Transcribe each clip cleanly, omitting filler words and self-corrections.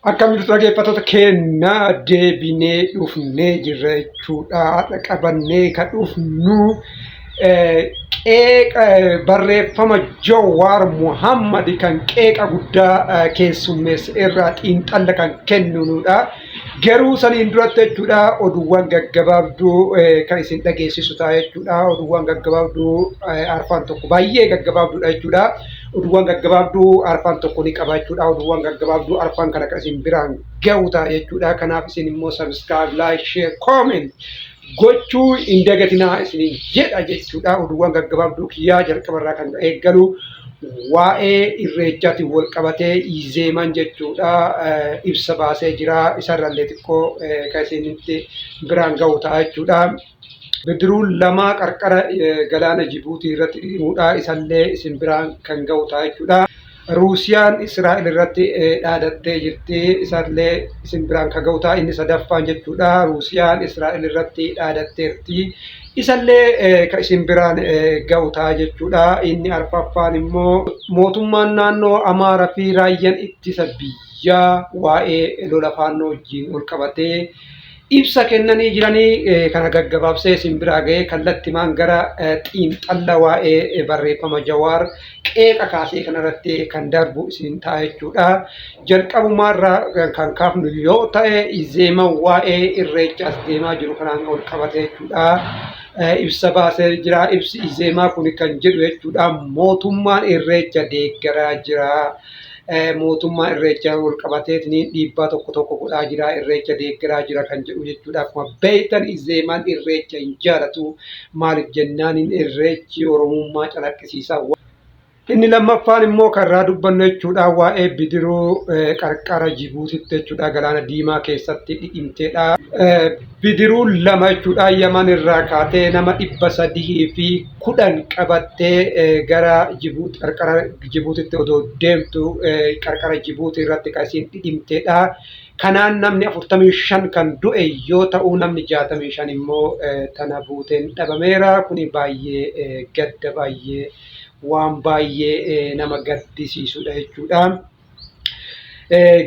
Akkamitti dhaggeeffattoota keenya deebinee dhufnee jirra jechuudha. Qabannee kan dhufnu qeeqa barreeffama Jawaar Mohammad kan qeeqa guddaa keessummeessa irraa xiinxalla kan kennudha. Garuu saniin duratti jechuudha oduuwwan gaggabaabduu kan isin dhageessisu ta'a jechuudha. Oduuwwan gaggabaabduu arfan tokko baay'ee gaggabaabduudha jechuudha. Oduuwwan gaggabaabduu arfan tokko ni qaba jechuudha. Oduuwwan gaggabaabduu arfan kana kan isin biraan gahu ta'a jechuudha. Kanaaf isin immoo subscribe, like, share, comment gochuu hin dagatinaa isiniin jedha jechuudha. Oduuwwan gaggabaabduu kiyyaa jalqabarraa kan eeggalu waa'ee irreechaatiin wal qabatee Izeemaan jechuudha ibsa baasee jira. Isarrallee xiqqoo kan isinitti biraan gahu ta'a jechuudha. Bidiruun lama qarqara galaana Jibuutii irratti dhimuudha. Isallee isin biraan kan gahu ta'a jechuudha. Ruusiyaan Israa'el irratti dhaadattee jirti. Isallee isin biraan kan gahu ta'a. Inni sadaffaan jechuudha. Ruusiyaan Israa'el irratti dhaadatteerti. Isallee kan isin biraan gahu ta'a jechuudha. Inni arfaffaan immoo mootummaan naannoo Amaaraa fi raayyaan ittisa biyyaa waa'ee lola faannoo wajjin wal qabatee ibsa kennanii jiranii kana gaggabaabsee isin biraa ga'ee kallattimaan gara xiinxalla waa'ee barreeffama Jawaar qeeqa kaasee kanarratti kan darbu isin ta'a jechuudha. Jalqabumaarraa kan kaafnu yoo ta'e Izeemaan waa'ee irreechaas deemaa jiru kanaan wal qabate jechuudha. Ibsa baasee jira. Ibsi Izeemaa kun kan jedhu jechuudha mootummaan irreecha deeggaraa jira. Mootummaa irreecha wal qabateetiin dhiibbaa tokko godhaa jira. Irreecha deeggaraa jira kan jedhu jechuudha. Akkuma beektan Izeemaan irreecha hin jaalatu. Maaliif jennaan irreechi Oromummaa calaqqisiisa. Inni lammaffaan immoo karraa dubbannu jechuudha waa'ee bidiruu qarqara Jibuutitti jechuudha galaana Diimaa keessatti dhidhimteedha. Bidiruun lama jechuudha Yaman irraa kaatee nama 310 qabattee gara Jibuuti qarqara Jibuutitti odoo deemtu qarqara Jibuutii irratti kan isiin dhidhimteedha. Kanaan namni 45 kan du'e yoo ta'u namni 65 immoo tana buuteen dhabameera. Kuni baay'ee gadda baay'ee waan baay'ee nama gaddisiisudha jechuudha.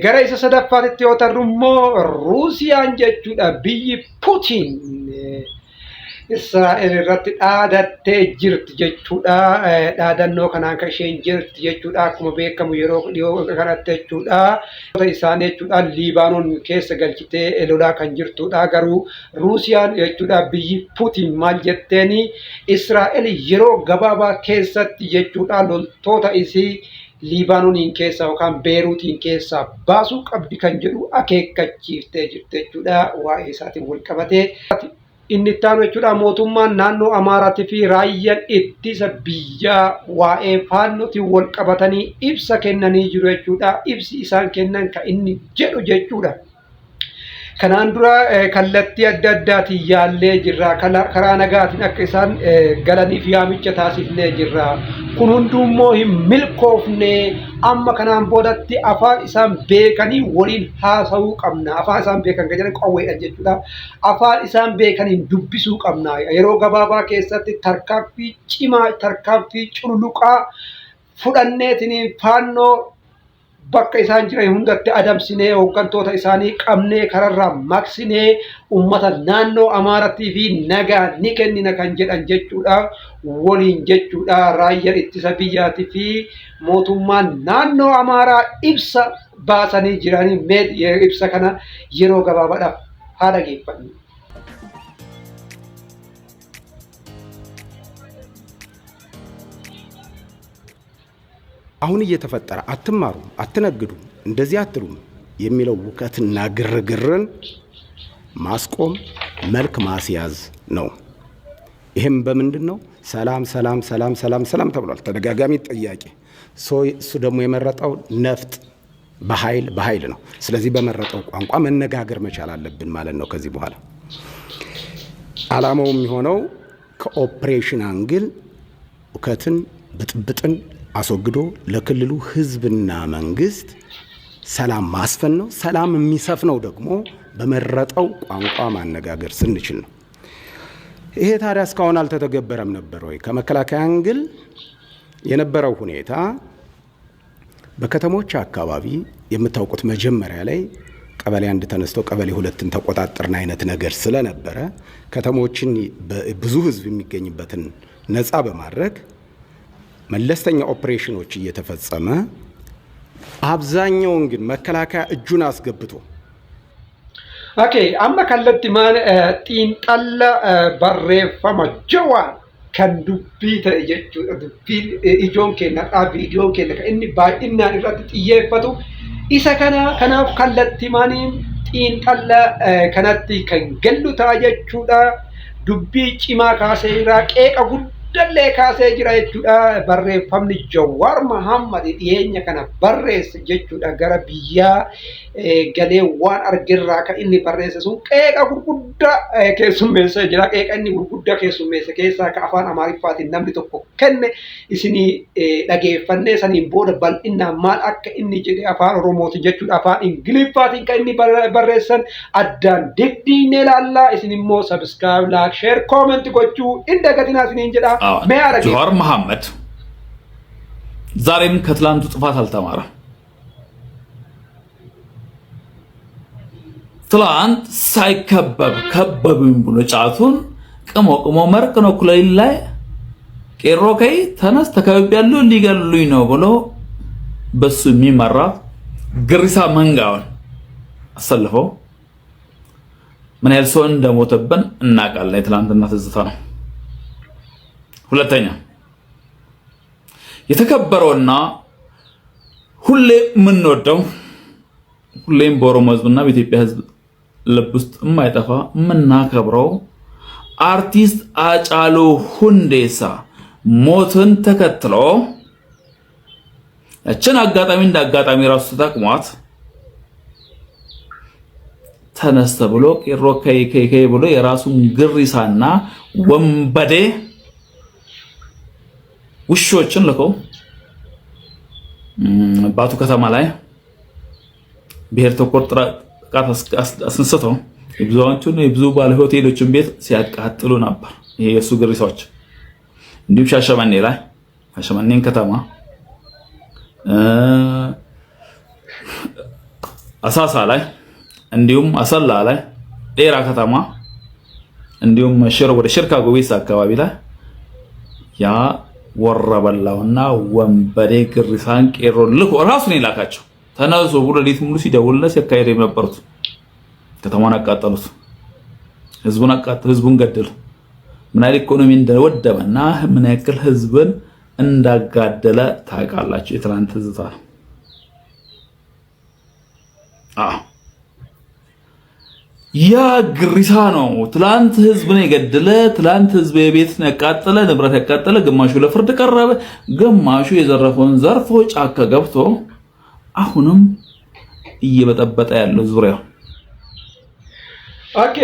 Gara isa sadaffaatti yoo tarru immoo Ruusiyaan jechuudha biyyi Puutiin Israa'el irratti dhaadattee jirti jechuudha. Dhaadannoo kanaan kan isheen jirti jechuudha. Akkuma beekamu yeroo dhiyoo kanatti jechuudha. Isaanii jechuudha Libaanoon keessa galchitee lolaa kan jirtudha. Garuu Ruusiyaan jechuudha biyyi Puutiin maal jetteeni Israa'el yeroo gabaabaa keessatti jechuudha loltoota isii Libaanooniin keessa yookaan Beeruutiin keessa baasuu qabdi kan jedhu akeekkachiiftee jirti jechuudha. Waa'ee isaatiin wal qabatee inni ittaanu jechuudha mootummaan naannoo Amaaraatii fi raayyaan ittisa biyyaa waa'ee faannootiin wal qabatanii ibsa kennanii jiru jechuudha. Ibsi isaan kennan kan inni jedhu jechuudha. Kanaan dura kallattii adda addaatiin yaallee jirra. Karaa nagaatiin akka isaan galaniif yaamicha taasifnee jirra. Kun hundummoo hin milkoofne. Amma kanaan boodatti afaan isaan beekanii waliin haasa'uu qabna. Afaan isaan beekan kan jedhan qawweedha jechuudha. Afaan isaan beekaniin dubbisuu qabna. Yeroo gabaabaa keessatti tarkaanfii cimaa, tarkaanfii cululuqaa fudhanneetiin faannoo bakka isaan jiran hundatti adamsinee hooggantoota isaanii qabnee kararraa maqsinee uummata naannoo Amaaraatii fi nagaa ni kennina kan jedhan jechuudha. Waliin jechuudha raayyaan ittisa biyyaatii fi mootummaan naannoo Amaaraa ibsa baasanii jiranii mee ibsa kana yeroo gabaabaadhaaf haa dhaggeeffannu. አሁን እየተፈጠረ አትማሩም አትነግዱም እንደዚህ አትሉም የሚለው ውከትና ግርግርን ማስቆም መልክ ማስያዝ ነው። ይሄም በምንድነው ሰላም ሰላም ሰላም ሰላም ሰላም ተብሏል። ተደጋጋሚ ጥያቄ እሱ ደግሞ የመረጠው ነፍጥ በኃይል ነው። ስለዚህ በመረጠው ቋንቋ መነጋገር መቻል አለብን ማለት ነው። ከዚህ በኋላ ዓላማው የሚሆነው ከኦፕሬሽን አንግል ውከትን ብጥብጥን አስወግዶ ለክልሉ ህዝብና መንግስት ሰላም ማስፈን ነው። ሰላም የሚሰፍነው ደግሞ በመረጠው ቋንቋ ማነጋገር ስንችል ነው። ይሄ ታዲያ እስካሁን አልተተገበረም ነበር ወይ? ከመከላከያ አንግል የነበረው ሁኔታ በከተሞች አካባቢ የምታውቁት መጀመሪያ ላይ ቀበሌ 1 ተነስተው ቀበሌ 2ን ተቆጣጠርን አይነት ነገር ስለነበረ ከተሞችን ብዙ ህዝብ የሚገኝበትን ነፃ በማድረግ መለስተኛ ኦፕሬሽኖች እየተፈጸመ አብዛኛውን ግን መከላከያ እጁን አስገብቶ ኦኬ አማ ከለቲ ማን ጢንጠላ በሬፈማ ጀዋን kan dubbii ta'e jechuudha. Dubbiin ijoon keenya viidiyoon keenya kan inni baay'inaan irratti xiyyeeffatu isa kanaaf kallattii maaniin xiinxalla kanatti kan gallu ta'a jechuudha. Dubbii cimaa kaasee irraa qeeqa guddallee kaasee jira jechuudha. Barreeffamni Jawaar Mohammad dhiyeenya kana barreesse jechuudha. Gara biyyaa galee waan argirraa kan inni barreesse sun qeeqa gurguddaa keessummeessee jira. Qeeqa inni gurguddaa keessummeesse keessaa ka afaan Amaariffaatiin namni tokko kenne isinii dhageeffannee saniin booda bal'inaan maal akka inni jedhe afaan Oromootiin jechuudha. Afaan Ingiliffaatiin kan inni barreessan addaan deddiinee ilaallaa. Isin immoo subscribe, like, share, comment gochuu hin dagatinaa isiniin jedha. ጀዋር መሐመድ ዛሬም ከትላንቱ ጥፋት አልተማረም። ትላንት ሳይከበብ ከበቡኝ ብሎ ጫቱን ቅሞ መርቅ ነው ኩለይ ላይ ቄሮ ከይ ተነስ ተከብያለሁ ሊገሉኝ ነው ብሎ በሱ የሚመራ ግሪሳ መንጋውን አሰልፈው ምን ያህል ሰው እንደሞተብን እናውቃለን። ትላንትና ትዝታ ነው። ሁለተኛ የተከበረውና ሁሌ የምንወደው ሁሌም በኦሮሞ ህዝብና በኢትዮጵያ ህዝብ ልብ ውስጥ የማይጠፋ የምናከብረው አርቲስት ሃጫሉ ሁንዴሳ ሞትን ተከትሎ እችን አጋጣሚ እንዳጋጣሚ ራሱ ተጠቅሟት ተነስተ ብሎ ቄሮ ከይ ብሎ የራሱን ግሪሳና ወንበዴ ውሾችን ልከው ባቱ ከተማ ላይ ብሔር ተኮር ጥቃት አስነስተው የብዙ ባለ ሆቴሎችን ቤት ሲያቃጥሉ ነበር። ይሄ የሱ ግሪሳዎች እንዲሁም ሻሸመኔ ላይ ሻሸመኔን ከተማ አሳሳ ላይ እንዲሁም አሰላ ላይ ዴራ ከተማ እንዲሁም ወደ ሽርካ ጎቤስ አካባቢ ላይ ያ ወረበላውና ወንበዴ ግሪሳን ቄሮ ልኮ ራሱን ይላካቸው ተነሱ ብሎ ሌሊት ሙሉ ሲደውልለት ሲያካሄድ የነበሩት ከተማውን አቃጠሉት፣ ህዝቡን ገደሉ። ምን አይነት ኢኮኖሚ እንደወደመና ምን ያክል ህዝብን እንዳጋደለ ታውቃላችሁ። የትናንት ትዝታ ያ ግሪሳ ነው ትላንት ህዝብን የገደለ፣ ትላንት ህዝብ የቤት ያቃጠለ፣ ንብረት ያቃጠለ፣ ግማሹ ለፍርድ ቀረበ፣ ግማሹ የዘረፈውን ዘርፎ ጫካ ገብቶ አሁንም እየበጠበጠ ያለው ዙሪያው። ኦኬ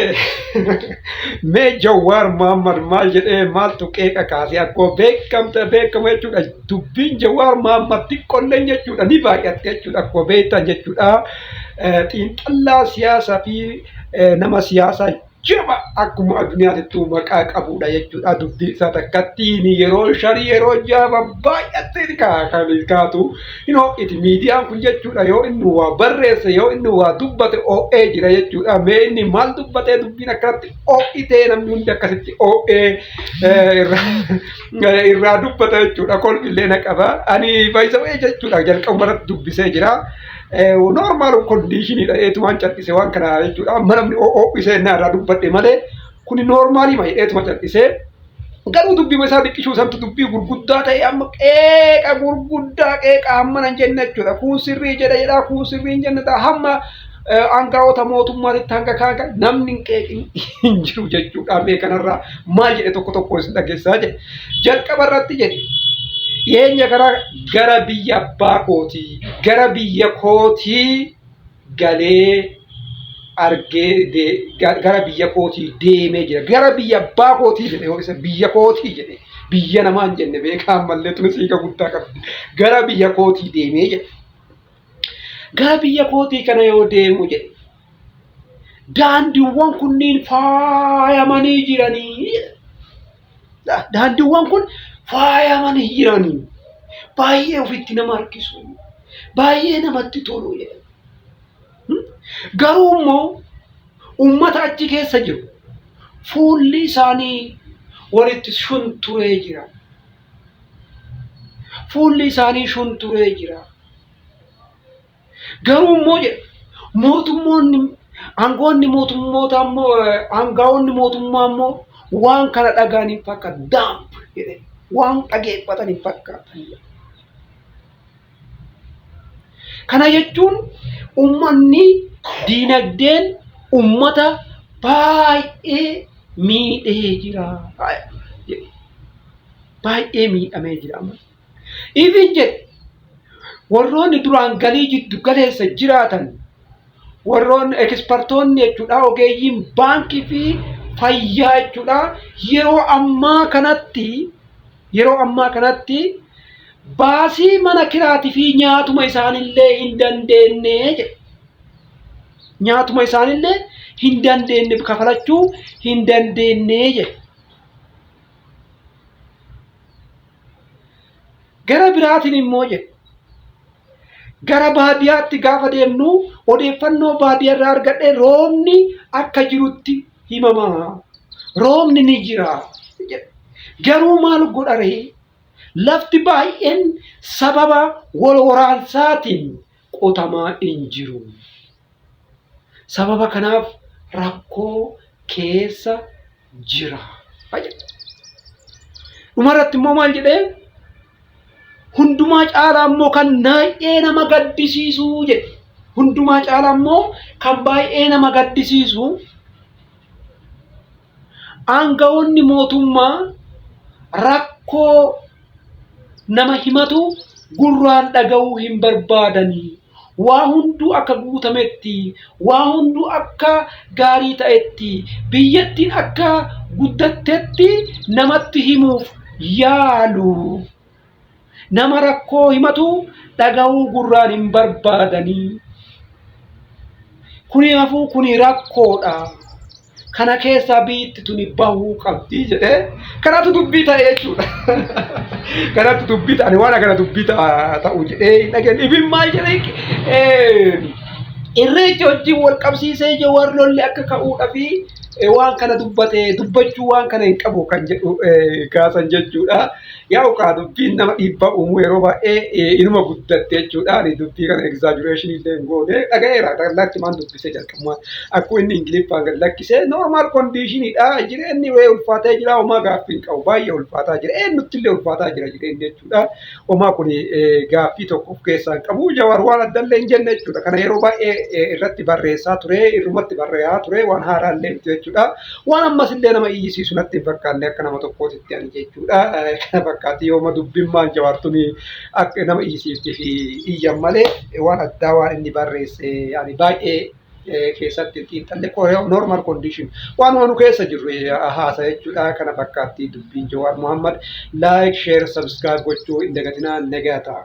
ሜ ጀዋር መሐመድ ማል ጀዴ ማልቱ ቄቀ ካሲ አኮ ቤከምተ ቤከመ ጀቹዳ ዱቢን ጀዋር መሐመድ ቲቆለኝ ጀቹዳ ኒ ባቂያት ጀቹዳ አኮ ቤታ ጀቹዳ ጢንጠላ ሲያሳ ፊ nama siyaasa jaba akkuma addunyaatti maqaa qabudha jechuudha. Dubbii isaa takkattiin yeroo sharii yeroo jaba baay'atee kaatu itti miidiyaan kun jechuudha yoo inni waa barreesse yoo inni waa dubbate OA jira jechuudha. Mee inni maal dubbatee dubbiin akkanatti OItee namni hundi akkasitti OA irraa dubbata jechuudha. Kolfillee na qaba. Ani baay'isawee jechuudha jalqabumarratti dubbisee jira. Normal condition ida etuman chattise waan kana jechuudha. Amma namni isee narraa dubbadhe malee kuni normaalii ma eetuma chattise garuu dubbii isaa dhiqishuu santu dubbii gurguddaa ta'e amma qeeqa gurguddaa qeeqa hamma nan jenne jechuudha. Kun sirrii jedha kun sirrii hin jenne hamma aangawoota mootummaatti hanga kaanga namni qeeqin hin jiru jechuudha. Mee kanarraa maal jedhe tokko isin dhageessaa jedhe jalqaba irratti jedhe yeenya gara biyya abbaa kootii gara biyya kootii galee argee gara biyya kootii deemee jira. Gara biyya abbaa kootii jedhe yoo isa biyya kootii jedhe biyya namaan jenne beekaa mallee tunis hiika guddaa qabdi. Gara biyya kootii deemee jedhe. Gara biyya kootii kana yoo deemu jedhe daandiiwwan kunniin faayamanii jiranii. Daandiiwwan kun faayamanii jiranii baay'ee ofitti nama harkisu baay'ee namatti tolu jedhe. Garuu immoo uummata achi keessa jiru fuulli isaanii walitti shunturee jira. Fuulli isaanii shunturee jira. Garuu immoo mootummoonni aangawoonni mootummoota ammoo aangawoonni mootummaa ammoo waan kana dhaga'anii fakkaata daamp jedhee waan dhageeffatanii fakkaatan. Kana jechuun uummanni diinagdeen uummata baay'ee miidhee jira. Baay'ee miidhamee jira. Even jedhe warroonni duraan galii jiddu galeessa jiraatan warroonni ekspertoonni jechuudha ogeeyyiin baankii fi fayyaa jechuudha yeroo ammaa kanatti baasii mana kiraatii fi nyaatuma isaanillee hin dandeenye jedhe. Nyaatuma isaanillee hin dandeenye kafalachuu hin dandeenye jedhe. Gara biraatiin immoo jedhe gara baadiyyaatti gaafa deemnu odeeffannoo baadiyyaa irraa argadhe roobni akka jirutti himama. Roobni ni jira. Garuu maal godharee lafti baay'een sababa wal waraansaatiin qotamaa hin jiru. Sababa kanaaf rakkoo keessa jira. Dhumarratti immoo maal jedhee hundumaa caalaa immoo kan baay'ee nama gaddisiisu jedhe. Hundumaa caalaa immoo kan baay'ee nama gaddisiisu aangawoonni mootummaa rakkoo nama himatu gurraan dhaga'uu hin barbaadanii. Waa hunduu akka guutametti, waa hunduu akka gaarii ta'etti, biyyattiin akka guddattetti namatti himuuf yaalu. Nama rakkoo himatu dhaga'uu gurraan hin barbaadanii. Kuni hafuu kuni rakkoodha. Kana keessaa biitti tuni bahuu qabdi jedhee kanatu dubbii ta'e jechuudha. Kanatu dubbii ta'ani waan kana dubbii ta'u jedhee dhageen ibin maal jedhee irreecha wajjin wal qabsiisee jawaarlolli akka ka'uudha fi waan kana dubbachuu waan kana hin qabu kan jedhu kaasan jechuudha. Yaa ukaa dubbiin nama dhiibbaa uumuu yeroo baay'ee inuma guddatte jechuudha. Dubbii kana exaggeration illee hin goone dhaga'eera lakki maan dubbisee jalqabumaan akkuma inni ingiliffaan gad lakkisee normal conditionidha. Jireenyi wayii ulfaataa jira homaa gaaffii hin qabu baay'ee ulfaataa jira. Eenyutti illee ulfaataa jira jireenyi jechuudha. Homaa kun gaaffii tokko of keessaa hin qabu jawaar waan addallee hin jenne jechuudha. Kana yeroo baay'ee irratti barreessaa ture irrumatti barreessaa ture waan haaraallee jechuudha. Waan ammas illee nama iyyisiisu natti hin fakkaanne akka nama tokkootitti ani jechuudha. Fakkaati yooma dubbiin maal jawaartuni akka nama iyyisiifti fi iyyan malee waan addaa waan inni barreesse yaani baay'ee keessatti xiinxalle normal condition waan nu keessa jirru haasa jechuudha. Kana fakkaatti dubbiin Jawaar Mohammad like share subscribe gochuu hin dagatinaa nagaata.